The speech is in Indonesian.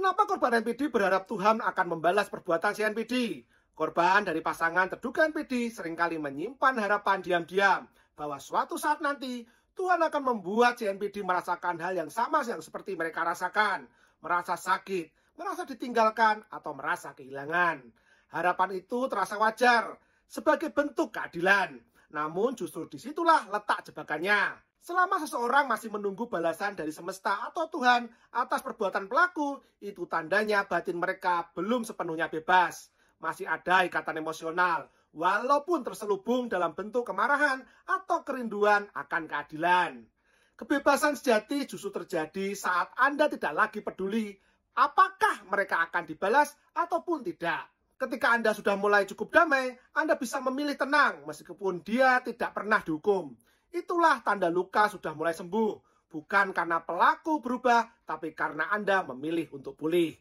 Kenapa korban NPD berharap Tuhan akan membalas perbuatan si NPD? Korban dari pasangan terduga NPD seringkali menyimpan harapan diam-diam bahwa suatu saat nanti Tuhan akan membuat si NPD merasakan hal yang sama yang seperti mereka rasakan. Merasa sakit, merasa ditinggalkan, atau merasa kehilangan. Harapan itu terasa wajar sebagai bentuk keadilan. Namun justru disitulah letak jebakannya. Selama seseorang masih menunggu balasan dari semesta atau Tuhan atas perbuatan pelaku, itu tandanya batin mereka belum sepenuhnya bebas. Masih ada ikatan emosional, walaupun terselubung dalam bentuk kemarahan atau kerinduan akan keadilan. Kebebasan sejati justru terjadi saat Anda tidak lagi peduli apakah mereka akan dibalas ataupun tidak. Ketika Anda sudah mulai cukup damai, Anda bisa memilih tenang meskipun dia tidak pernah dihukum. Itulah tanda luka sudah mulai sembuh. Bukan karena pelaku berubah, tapi karena Anda memilih untuk pulih.